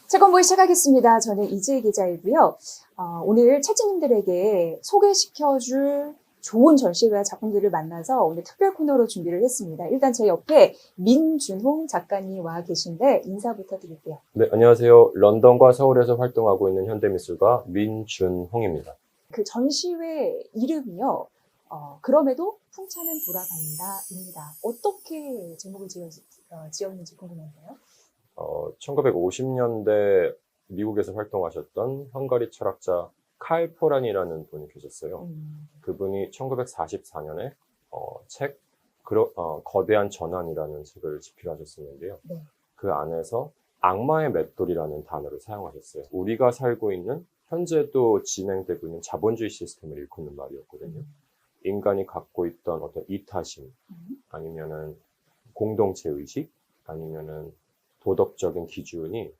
채권보이 시작하겠습니다. 저는 이지혜 기자이고요. 오늘 채찌님들에게 소개시켜줄 좋은 전시회와 작품들을 만나서 오늘 특별 코너로 준비를 했습니다. 일단 제 옆에 민준홍 작가님 와 계신데 인사부터 드릴게요. 네, 안녕하세요. 런던과 서울에서 활동하고 있는 현대미술가 민준홍입니다. 그 전시회 이름이요. 그럼에도 풍차는 돌아간다입니다. 어떻게 제목을 지었는지 궁금한데요. 1950년대 미국에서 활동하셨던 헝가리 철학자 칼 포란이라는 분이 계셨어요. 그분이 1944년에 거대한 전환이라는 책을 집필하셨었는데요. 네. 그 안에서 악마의 맷돌이라는 단어를 사용하셨어요. 우리가 살고 있는 현재도 진행되고 있는 자본주의 시스템을 일컫는 말이었거든요. 인간이 갖고 있던 어떤 이타심, 아니면은 공동체 의식, 아니면은 도덕적인 기준이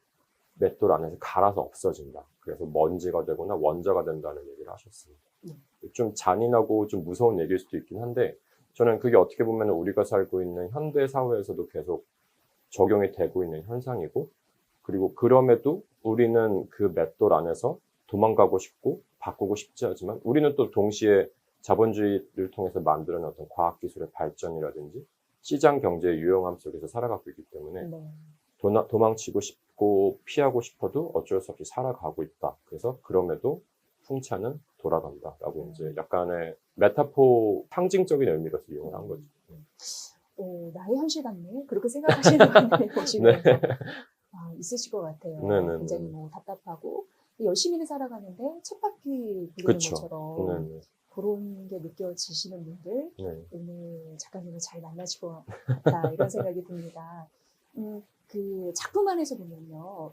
맷돌 안에서 갈아서 없어진다. 그래서 먼지가 되거나 원자가 된다는 얘기를 하셨습니다. 좀 잔인하고 좀 무서운 얘기일 수도 있긴 한데, 저는 그게 어떻게 보면 우리가 살고 있는 현대 사회에서도 계속 적용이 되고 있는 현상이고, 그리고 그럼에도 우리는 그 맷돌 안에서 도망가고 싶고 바꾸고 싶지 않지만, 우리는 또 동시에 자본주의를 통해서 만들어낸 어떤 과학기술의 발전이라든지 시장 경제의 유용함 속에서 살아가고 있기 때문에 도망치고 싶고 피하고 싶어도 어쩔 수 없이 살아가고 있다. 그래서 그럼에도 풍차는 돌아간다라고 이제 약간의 메타포 상징적인 의미로서 이용을 한 거죠. 나의 현실 같네. 그렇게 생각하시는 분들이 보시면서 네. 있으실 것 같아요. 네네. 굉장히 답답하고 열심히는 살아가는데 쳇바퀴 굴리는 그쵸. 것처럼 네네. 그런 게 느껴지시는 분들 네. 오늘 작가님을 잘 만나실 것 같다 이런 생각이 듭니다. 그 작품 안에서 보면요.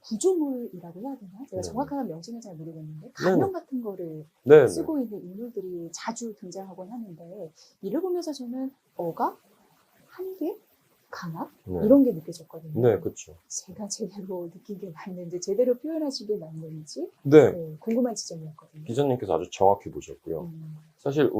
구조물이라고 해야 되나? 제가 정확한 명칭은 잘 모르겠는데 가면 같은 거를 쓰고 있는 인물들이 자주 등장하곤 하는데 이를 보면서 저는 억압, 한계, 강압 이런 게 느껴졌거든요. 네, 그렇죠. 제가 제대로 느낀 게 맞는지 제대로 표현하신 게 맞는지 궁금한 지점이었거든요. 기자님께서 아주 정확히 보셨고요. 사실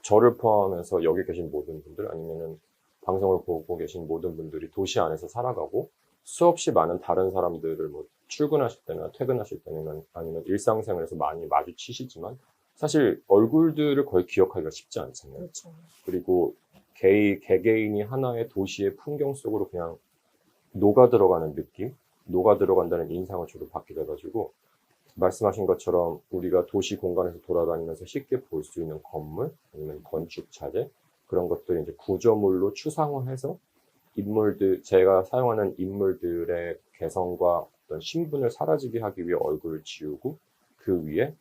저를 포함해서 여기 계신 모든 분들 아니면은 방송을 보고 계신 모든 분들이 도시 안에서 살아가고 수없이 많은 다른 사람들을 뭐 출근하실 때나 퇴근하실 때나 아니면 일상생활에서 많이 마주치시지만 사실 얼굴들을 거의 기억하기가 쉽지 않잖아요. 그렇죠. 그리고 개개인이 하나의 도시의 풍경 속으로 그냥 녹아 들어가는 느낌, 녹아 들어간다는 인상을 저도 받게 돼가지고 말씀하신 것처럼 우리가 도시 공간에서 돌아다니면서 쉽게 볼 수 있는 건물 아니면 건축 자재 그런 것들을 이제 구조물로 추상화해서 제가 사용하는 인물들의 개성과 어떤 신분을 사라지게 하기 위해 얼굴을 지우고 그 위에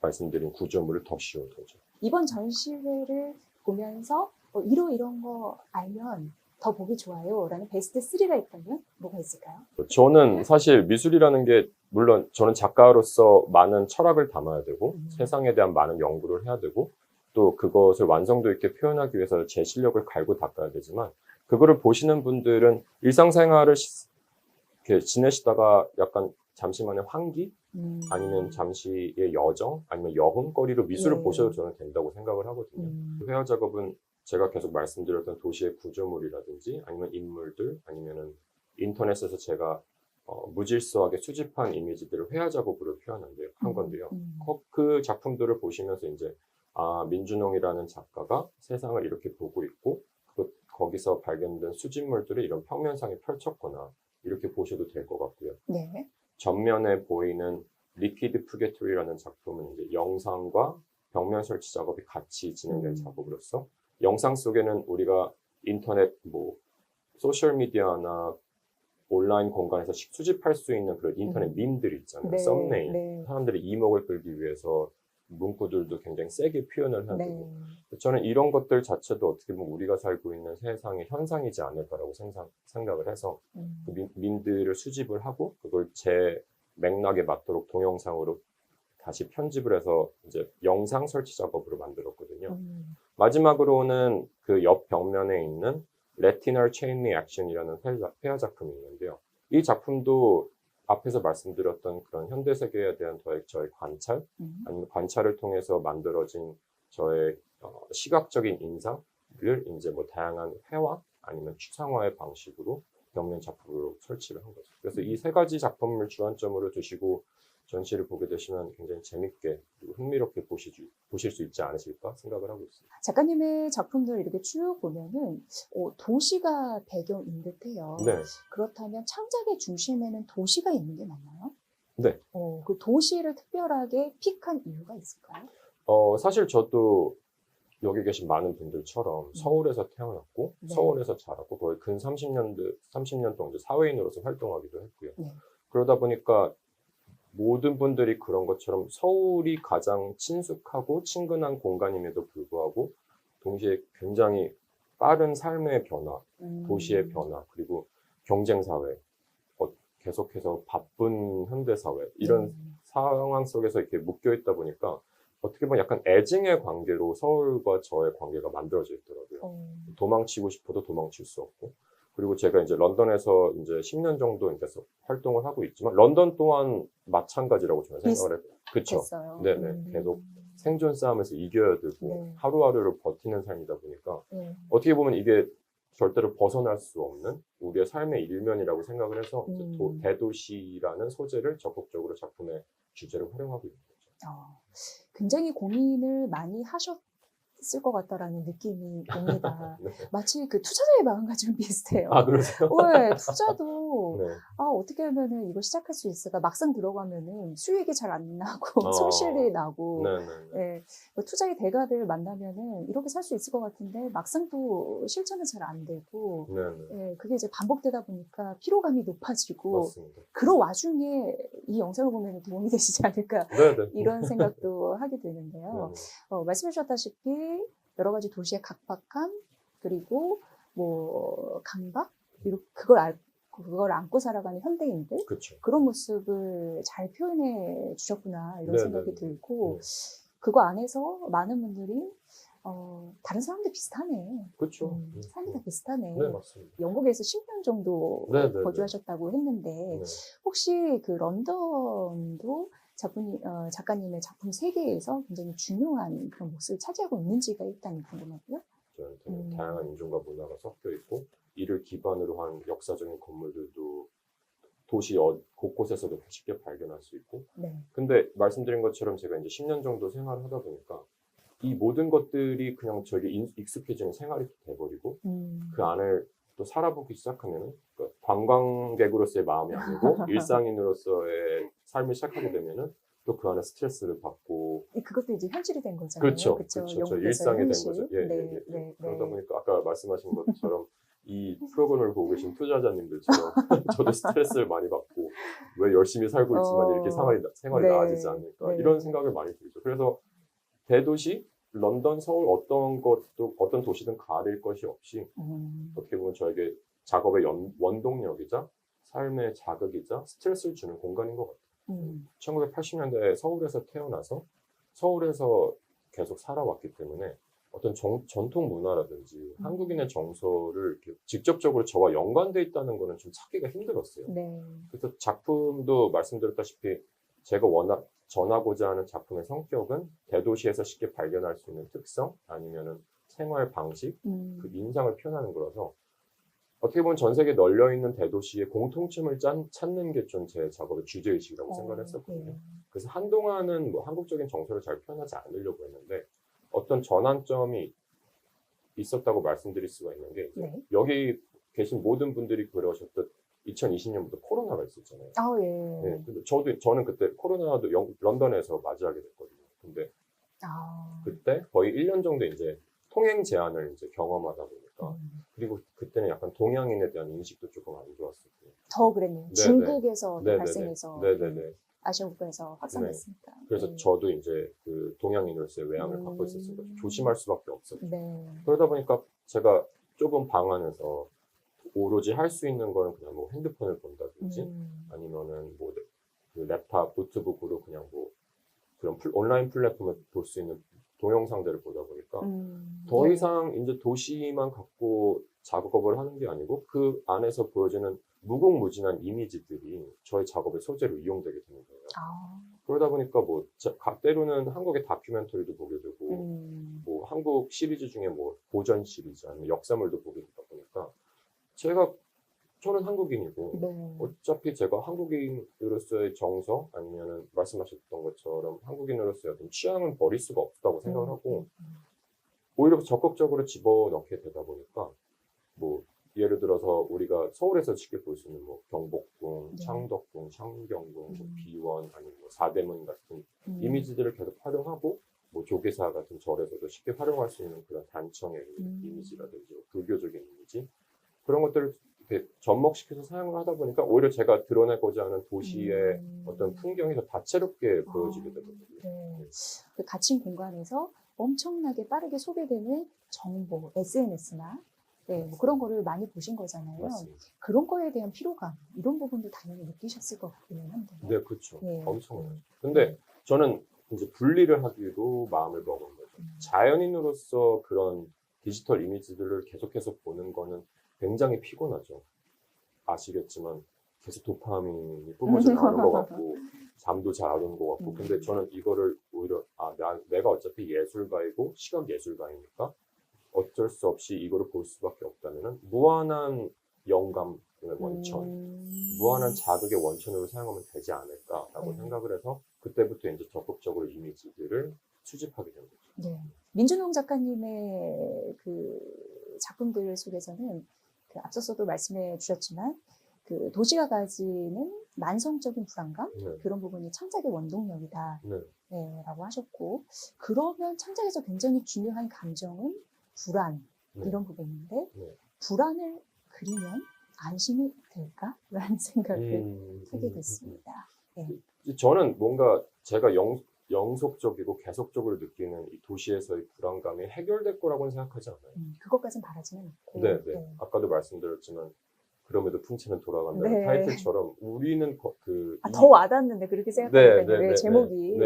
말씀드린 구조물을 더 씌운 거죠. 이번 전시회를 보면서 이런 거 알면 더 보기 좋아요 라는 베스트 3가 있다면 뭐가 있을까요? 저는 사실 미술이라는 게 물론 저는 작가로서 많은 철학을 담아야 되고 세상에 대한 많은 연구를 해야 되고 또 그것을 완성도 있게 표현하기 위해서 제 실력을 갈고 닦아야 되지만 그거를 보시는 분들은 일상생활을 이렇게 지내시다가 약간 잠시만의 환기 아니면 잠시의 여정 아니면 여흥거리로 미술을 보셔도 저는 된다고 생각을 하거든요. 회화 작업은 제가 계속 말씀드렸던 도시의 구조물이라든지 아니면 인물들 아니면은 인터넷에서 제가 무질서하게 수집한 이미지들을 회화 작업으로 한 건데요. 그 작품들을 보시면서 이제 민준홍이라는 작가가 세상을 이렇게 보고 있고 거기서 발견된 수집물들을 이런 평면상에 펼쳤거나 이렇게 보셔도 될 것 같고요. 네. 전면에 보이는 리퀴드 푸게토리라는 작품은 이제 영상과 벽면 설치 작업이 같이 진행된 작업으로서 영상 속에는 우리가 인터넷 소셜미디어나 온라인 공간에서 수집할 수 있는 그런 인터넷 밈들이 있잖아요. 썸네일. 사람들의 이목을 끌기 위해서 문구들도 굉장히 세게 표현을 해야 되고 저는 이런 것들 자체도 어떻게 보면 우리가 살고 있는 세상의 현상이지 않을까라고 생각을 해서 그 밈들을 수집을 하고 그걸 제 맥락에 맞도록 동영상으로 다시 편집을 해서 이제 영상 설치 작업으로 만들었거든요. 마지막으로는 그 옆 벽면에 있는 레티널 체인 리액션이라는 회화 작품이 있는데요. 이 작품도 앞에서 말씀드렸던 그런 현대 세계에 대한 저의 관찰, 아니면 관찰을 통해서 만들어진 저의 시각적인 인상을 이제 다양한 회화 아니면 추상화의 방식으로 겪는 작품으로 설치를 한 거죠. 그래서 이 세 가지 작품을 주안점으로 두시고 전시를 보게 되시면 굉장히 재밌게 그리고 흥미롭게 보실 수 있지 않으실까 생각을 하고 있습니다. 작가님의 작품들 이렇게 쭉 보면은 도시가 배경인 듯해요. 네. 그렇다면 창작의 중심에는 도시가 있는 게 맞나요? 네. 그 도시를 특별하게 픽한 이유가 있을까요? 사실 저도 여기 계신 많은 분들처럼 서울에서 태어났고 네. 서울에서 자랐고 거의 근 30년 동안 이제 사회인으로서 활동하기도 했고요. 네. 그러다 보니까 모든 분들이 그런 것처럼 서울이 가장 친숙하고 친근한 공간임에도 불구하고 동시에 굉장히 빠른 삶의 변화, 도시의 변화, 그리고 경쟁사회, 계속해서 바쁜 현대사회 이런 상황 속에서 이렇게 묶여 있다 보니까 어떻게 보면 약간 애증의 관계로 서울과 저의 관계가 만들어져 있더라고요. 도망치고 싶어도 도망칠 수 없고. 그리고 제가 이제 런던에서 이제 10년 정도 이제 활동을 하고 있지만 런던 또한 마찬가지라고 저는 생각을 해요. 그렇죠. 네네. 계속 생존 싸움에서 이겨야 되고 네. 하루하루를 버티는 삶이다 보니까 네. 어떻게 보면 이게 절대로 벗어날 수 없는 우리의 삶의 일면이라고 생각을 해서 이제 대도시라는 소재를 적극적으로 작품의 주제로 활용하고 있는 거죠. 굉장히 고민을 많이 하셨을 것 같다라는 느낌이 옵니다. 네. 마치 그 투자자의 마음가짐 비슷해요. 아, 그러세요? 네, 투자도 네. 어떻게 하면은 이거 시작할 수 있을까? 막상 들어가면은 수익이 잘 안 나고 손실이 나고 네네네. 투자의 대가들 만나면은 이렇게 살 수 있을 것 같은데 막상 또 실천은 잘 안 되고 네네. 그게 이제 반복되다 보니까 피로감이 높아지고 맞습니다. 그런 와중에 이 영상을 보면 도움이 되시지 않을까 네네. 이런 생각도 하게 되는데요. 네네. 말씀해 주셨다시피 여러 가지 도시의 각박함 그리고 뭐 강박 그리고 그걸 안고 살아가는 현대인들 그렇죠. 그런 모습을 잘 표현해 주셨구나 이런 네네네. 생각이 들고 네. 그거 안에서 많은 분들이 다른 사람들 비슷하네. 그렇죠. 삶이 다 비슷하네. 네, 맞습니다. 영국에서 10년 정도 네네네. 거주하셨다고 했는데 네. 혹시 그 런던도 작가님의 작품 세계에서 굉장히 중요한 그런 몫을 차지하고 있는지가 일단 궁금하고요. 저한테는 다양한 인종과 문화가 섞여 있고 이를 기반으로 한 역사적인 건물들도 도시 곳곳에서도 쉽게 발견할 수 있고 네. 근데 말씀드린 것처럼 제가 이제 10년 정도 생활을 하다 보니까 이 모든 것들이 그냥 저에게 익숙해지는 생활이 돼버리고 그 안을 또 살아보기 시작하면 그러니까 관광객으로서의 마음이 아니고 일상인으로서의 삶을 시작하게 되면은 또 그 안에 스트레스를 받고 그것도 이제 현실이 된 거잖아요. 그렇죠. 그쵸? 그렇죠. 저 영국에서의 일상이 된 현실. 거죠. 예, 네, 예, 예. 네, 그러다 네. 보니까 아까 말씀하신 것처럼 이 프로그램을 보고 계신 투자자님들처럼 저도 스트레스를 많이 받고 왜 열심히 살고 있지만 이렇게 생활이 네, 나아지지 않을까 네. 이런 생각을 많이 들죠. 그래서 대도시, 런던, 서울 어떤 도시든 가릴 것이 없이 어떻게 보면 저에게 작업의 원동력이자 삶의 자극이자 스트레스를 주는 공간인 것 같아요. 1980년대에 서울에서 태어나서 서울에서 계속 살아왔기 때문에 어떤 전통 문화라든지 한국인의 정서를 이렇게 직접적으로 저와 연관돼 있다는 거는 좀 찾기가 힘들었어요. 네. 그래서 작품도 말씀드렸다시피 제가 워낙 전하고자 하는 작품의 성격은 대도시에서 쉽게 발견할 수 있는 특성 아니면은 생활 방식, 그 인상을 표현하는 거라서 어떻게 보면 전 세계에 널려있는 대도시의 공통점을 찾는 게 좀 제 작업의 주제의식이라고 생각을 했었거든요. 그래서 한동안은 뭐 한국적인 정서를 잘 표현하지 않으려고 했는데 어떤 전환점이 있었다고 말씀드릴 수가 있는 게 이제 여기 계신 모든 분들이 그러셨듯 2020년부터 코로나가 있었잖아요. 예. 네, 근데 저는 그때 코로나도 런던에서 맞이하게 됐거든요. 근데 그때 거의 1년 정도 이제 통행 제한을 이제 경험하다 보니까 그리고 그때는 약간 동양인에 대한 인식도 조금 안 좋았었고요. 더 그랬네요. 네네. 중국에서 네네네. 발생해서 네네네. 아시아 국가에서 확산됐으니까. 그래서 저도 이제 그 동양인으로서의 외향을 갖고 있었으니까 조심할 수밖에 없었죠. 네. 그러다 보니까 제가 좁은 방 안에서 오로지 할 수 있는 거는 그냥 뭐 핸드폰을 본다든지 아니면은 뭐 그 랩탑, 노트북으로 그냥 뭐 그런 온라인 플랫폼을 볼 수 있는 동영상들을 보다 보니까 더 이상 이제 도시만 갖고 작업을 하는 게 아니고 그 안에서 보여지는 무궁무진한 이미지들이 저의 작업의 소재로 이용되게 되는 거예요. 그러다 보니까 뭐 때로는 한국의 다큐멘터리도 보게 되고 뭐 한국 시리즈 중에 뭐 고전 시리즈 아니면 역사물도 보게 되다 보니까 제가 저는 한국인이고 네. 어차피 제가 한국인으로서의 정서 아니면은 말씀하셨던 것처럼 한국인으로서의 어떤 취향은 버릴 수가 없다고 생각을 하고 오히려 적극적으로 집어넣게 되다 보니까 뭐 예를 들어서 우리가 서울에서 쉽게 볼 수 있는 뭐 경복궁, 네. 창덕궁, 창경궁, 뭐 비원 아니면 뭐 사대문 같은 음. 이미지들을 계속 활용하고 뭐 조계사 같은 절에서도 쉽게 활용할 수 있는 그런 단청의 이미지라든지 뭐 불교적인 이미지 그런 것들을 이렇게 접목시켜서 사용을 하다 보니까 오히려 제가 드러내고자 하는 도시의 어떤 풍경이 더 다채롭게 보여지게 되거든요. 네. 그 갇힌 공간에서 엄청나게 빠르게 소비되는 정보, SNS나 뭐 그런 거를 많이 보신 거잖아요. 맞습니다. 그런 거에 대한 피로감, 이런 부분도 당연히 느끼셨을 것 같기는 한데요. 네, 그렇죠. 네. 엄청나죠. 근데 저는 이제 분리를 하기로 마음을 먹은 거죠. 자연인으로서 그런 디지털 이미지들을 계속해서 보는 거는 굉장히 피곤하죠. 아시겠지만 계속 도파민이 뿜어져 나오는 것 같고 잠도 잘 안 오는 것 같고 근데 저는 이거를 오히려 내가 어차피 예술가이고 시각 예술가이니까 어쩔 수 없이 이거를 볼 수밖에 없다면은 무한한 영감의 원천, 무한한 자극의 원천으로 사용하면 되지 않을까라고 생각을 해서 그때부터 이제 적극적으로 이미지들을 수집하게 된 거죠. 네. 민준홍 작가님의 그 작품들 속에서는 그 앞서서도 말씀해 주셨지만 그 도시가 가지는 만성적인 불안감 네. 그런 부분이 창작의 원동력이다. 네. 네, 라고 하셨고 그러면 창작에서 굉장히 중요한 감정은 불안 네. 이런 부분인데 네. 불안을 그리면 안심이 될까라는 생각을 하게 됐습니다. 저는 뭔가 제가 영속적이고 계속적으로 느끼는 이 도시에서의 불안감이 해결될 거라고는 생각하지 않아요. 그것까진 바라지는 않고. 네, 네. 아까도 말씀드렸지만 그럼에도 풍치는 돌아간다는 네. 타이틀처럼 우리는 더 와닿는데 그렇게 생각하니까요. 네, 제목이.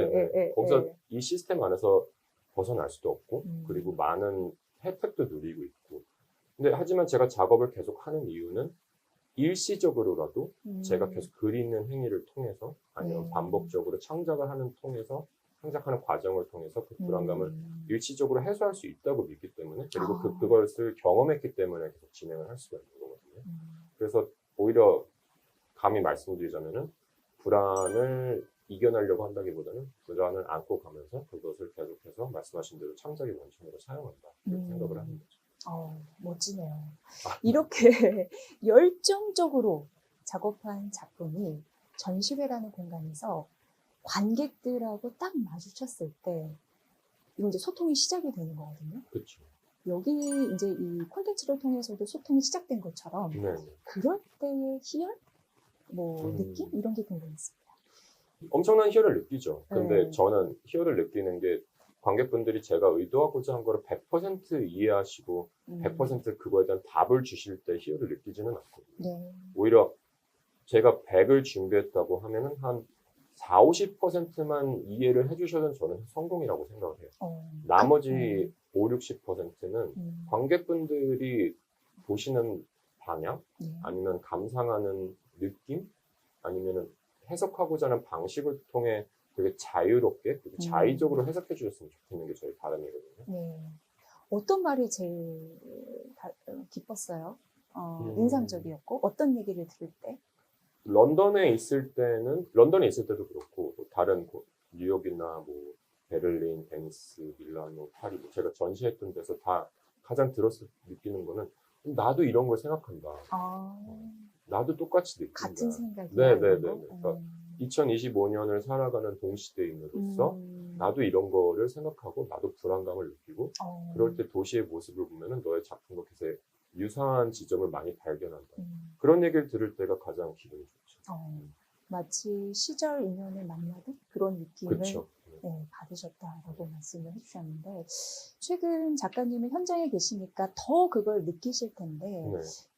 거기서 이 시스템 안에서 벗어날 수도 없고 그리고 음. 많은 혜택도 누리고 있고 근데 하지만 제가 작업을 계속 하는 이유는 일시적으로라도 제가 계속 그리는 행위를 통해서 아니면 반복적으로 창작을 창작하는 과정을 통해서 그 불안감을 일시적으로 해소할 수 있다고 믿기 때문에 그리고 그것을 경험했기 때문에 계속 진행을 할 수가 있는 거거든요. 그래서 오히려 감히 말씀드리자면은 불안을 이겨내려고 한다기보다는 불안을 안고 가면서 그것을 계속해서 말씀하신 대로 창작의 원천으로 사용한다 이렇게 생각을 하는 거죠. 멋지네요. 이렇게 열정적으로 작업한 작품이 전시회라는 공간에서 관객들하고 딱 마주쳤을 때 이건 이제 소통이 시작이 되는 거거든요. 그렇죠. 여기 이제 이 콘텐츠를 통해서도 소통이 시작된 것처럼 네. 그럴 때의 희열, 느낌 이런 게 궁금했습니다. 엄청난 희열을 느끼죠. 근데 네. 저는 희열을 느끼는 게 관객분들이 제가 의도하고자 한 거를 100% 이해하시고 100% 그거에 대한 답을 주실 때 희열을 느끼지는 않거든요. 네. 오히려 제가 100을 준비했다고 하면은 한 40, 50%만 이해를 해주셔도 저는 성공이라고 생각을 해요. 나머지 5, 60%는 관객분들이 보시는 방향, 아니면 감상하는 느낌, 아니면은 해석하고자 하는 방식을 통해 되게 자유롭게, 되게 자의적으로 해석해 주셨으면 좋겠는 게 저희 바람이거든요. 네. 어떤 말이 제일 기뻤어요? 인상적이었고, 어떤 얘기를 들을 때? 런던에 있을 때도 그렇고, 다른 뉴욕이나 뭐, 베를린, 베니스, 밀라노, 파리, 제가 전시했던 데서 다 가장 느끼는 거는, 나도 이런 걸 생각한다. 나도 똑같이 느낀다. 같은 생각이야. 네네네. 그러니까 2025년을 살아가는 동시대인으로서 나도 이런 거를 생각하고 나도 불안감을 느끼고 그럴 때 도시의 모습을 보면은 너의 작품과 계속 유사한 지점을 많이 발견한다. 그런 얘기를 들을 때가 가장 기분이 좋죠. 마치 시절 인연을 만나듯 그런 느낌을 그쵸. 받으셨다라고 말씀을 해주셨는데 최근 작가님은 현장에 계시니까 더 그걸 느끼실 텐데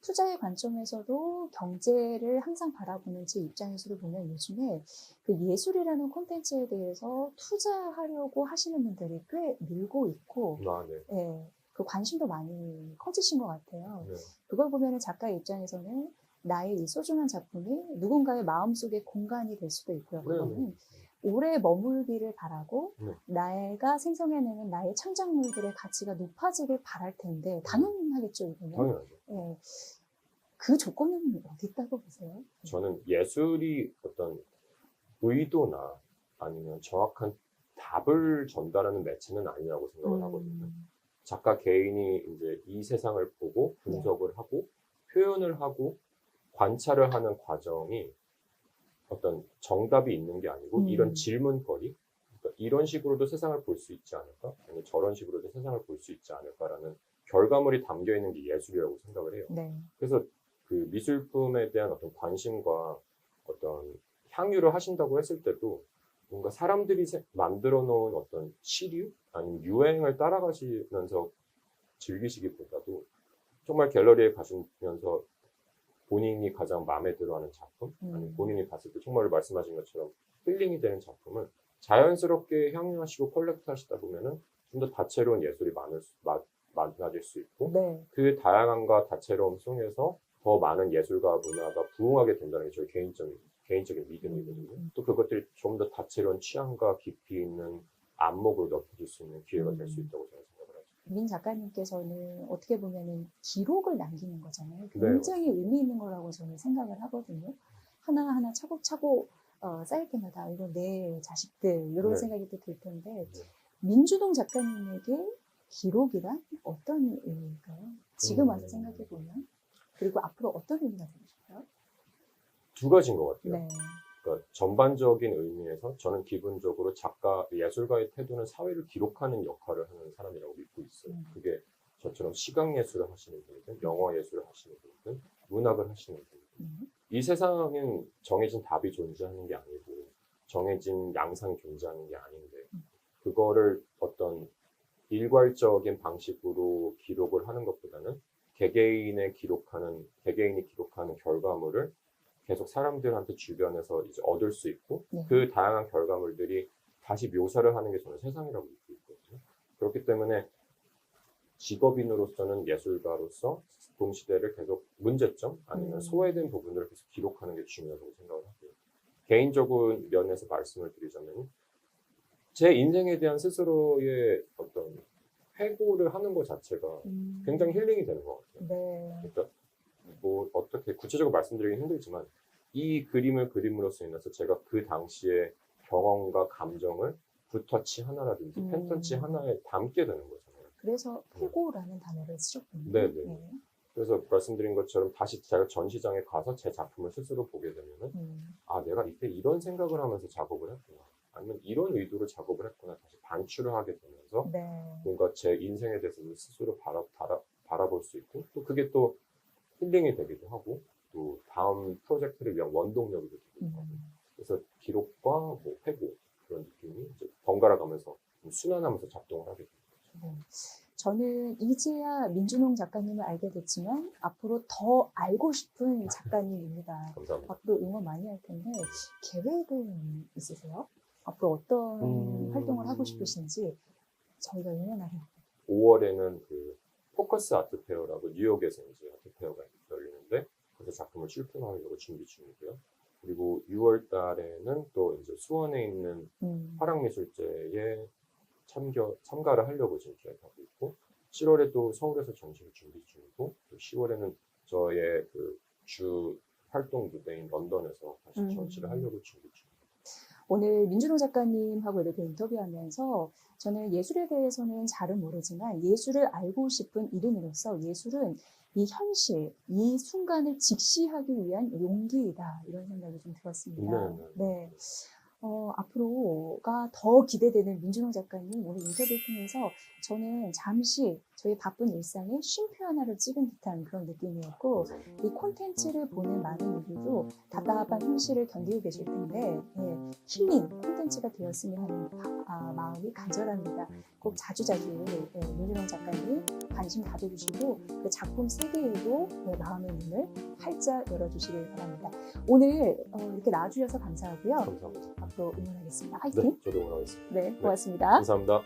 투자의 관점에서도 경제를 항상 바라보는 제 입장에서도 보면 요즘에 그 예술이라는 콘텐츠에 대해서 투자하려고 하시는 분들이 꽤 늘고 있고 그 관심도 많이 커지신 것 같아요. 그걸 보면 작가의 입장에서는 나의 이 소중한 작품이 누군가의 마음속에 공간이 될 수도 있고요. 그거는 오래 머물기를 바라고 내가 생성해내는 나의 창작물들의 가치가 높아지길 바랄 텐데 당연하겠죠, 이거는. 당연하죠. 그 조건은 어디 있다고 보세요? 저는 예술이 어떤 의도나 아니면 정확한 답을 전달하는 매체는 아니라고 생각을 하거든요. 작가 개인이 이제 이 세상을 보고 분석을 하고 표현을 하고 관찰을 하는 과정이 어떤 정답이 있는 게 아니고 이런 질문거리, 그러니까 이런 식으로도 세상을 볼 수 있지 않을까? 아니면 저런 식으로도 세상을 볼 수 있지 않을까라는 결과물이 담겨 있는 게 예술이라고 생각을 해요. 네. 그래서 그 미술품에 대한 어떤 관심과 어떤 향유를 하신다고 했을 때도 뭔가 사람들이 만들어 놓은 어떤 시류 아니면 유행을 따라가시면서 즐기시기보다도 정말 갤러리에 가시면서 본인이 가장 마음에 들어하는 작품 아니면 본인이 봤을 때 정말 말씀하신 것처럼 힐링이 되는 작품을 자연스럽게 향유하시고 컬렉트 하시다 보면은 좀 더 다채로운 예술이 만나질 수 있고 네. 그 다양함과 다채로움 속에서 더 많은 예술과 문화가 부흥하게 된다는 게 저희 개인적인 믿음이거든요. 또 그것들이 좀 더 다채로운 취향과 깊이 있는 안목으로 넓혀질 수 있는 기회가 될 수 있다고 저는 생각을 하죠. 민 작가님께서는 어떻게 보면은 기록을 남기는 거잖아요. 네, 굉장히 의미 있는 거라고 저는 생각을 하거든요. 하나하나 차곡차곡 쌓일 때마다 이거 내 자식들 이런 네. 생각이 또 들 텐데 네. 민주동 작가님에게 기록이란 어떤 의미일까요? 지금 와서 생각해 보면 그리고 앞으로 어떤 의미가 되고 싶어요? 두 가지인 것 같아요. 네. 그러니까 전반적인 의미에서 저는 기본적으로 예술가의 태도는 사회를 기록하는 역할을 하는 사람이라고 믿고 있어요. 그게 저처럼 시각예술을 하시는 분이든 영어예술을 하시는 분이든 문학을 하시는 분이든 이 세상엔 정해진 답이 존재하는 게 아니고 정해진 양상이 존재하는 게 아닌데 그거를 어떤 일괄적인 방식으로 기록을 하는 것보다는 개개인이 기록하는 결과물을 계속 사람들한테 주변에서 이제 얻을 수 있고 그 다양한 결과물들이 다시 묘사를 하는 게 저는 세상이라고 믿고 있거든요. 그렇기 때문에 직업인으로서는 예술가로서 동시대를 계속 문제점 아니면 소외된 부분들을 계속 기록하는 게 중요하다고 생각을 하고요. 개인적인 면에서 말씀을 드리자면 제 인생에 대한 스스로의 어떤 회고를 하는 것 자체가 굉장히 힐링이 되는 것 같아요. 네. 그러니까 뭐 어떻게 구체적으로 말씀드리긴 힘들지만 이 그림을 그림으로써 인해서 제가 그 당시의 경험과 감정을 붓터치 하나라든지 펜터치 하나에 담게 되는 거잖아요. 그래서 회고라는 단어를 쓰셨군요. 네네. 네. 그래서 말씀드린 것처럼 다시 제가 전시장에 가서 제 작품을 스스로 보게 되면은 아 내가 이때 이런 생각을 하면서 작업을 했구나. 아니면 이런 의도로 작업을 했구나. 다시 반추를 하게 되면서 네. 뭔가 제 인생에 대해서 스스로 바라볼 수 있고 또 그게 또 힐링이 되기도 하고 또 다음 프로젝트를 위한 원동력이 되기도 하고 그래서 기록과 뭐 회고 그런 느낌이 이제 번갈아 가면서 순환하면서 작동을 하게 됩니다. 네. 저는 이제야 민준홍 작가님을 알게 됐지만 앞으로 더 알고 싶은 작가님입니다. 감사합니다. 앞으로 응원 많이 할 텐데 계획은 있으세요? 앞으로 어떤 활동을 하고 싶으신지 저희가 응원하려고. 5월에는 그 포커스 아트페어라고 뉴욕에서 이제 아트페어가 열리는데 거기서 작품을 출품하려고 준비 중이고요. 그리고 6월 달에는 또 이제 수원에 있는 화랑미술제에 참가를 하려고 지금 계획하고 있고 7월에 또 서울에서 전시를 준비 중이고 또 10월에는 저의 그 주 활동 무대인 런던에서 다시 전시를 하려고 준비 중입니다. 오늘 민준홍 작가님하고 이렇게 인터뷰하면서 저는 예술에 대해서는 잘은 모르지만 예술을 알고 싶은 이름으로서 예술은 이 현실, 이 순간을 직시하기 위한 용기이다 이런 생각이 좀 들었습니다. 네. 앞으로가 더 기대되는 민준홍 작가님 오늘 인터뷰를 통해서 저는 잠시 저희 바쁜 일상에 쉼표 하나를 찍은 듯한 그런 느낌이었고 이 콘텐츠를 보는 많은 분들도 답답한 현실을 견디고 계실 텐데 힐링 콘텐츠가 되었으면 하는 마음이 간절합니다. 꼭 자주자주 민준홍 작가님 관심 가져주시고 그 작품 세계에도 마음의 문을 활짝 열어주시길 바랍니다. 오늘 이렇게 나와주셔서 감사하고요. 감사합니다. 앞으로 응원하겠습니다. 화이팅! 네, 저도 응원하겠습니다. 네, 고맙습니다. 감사합니다.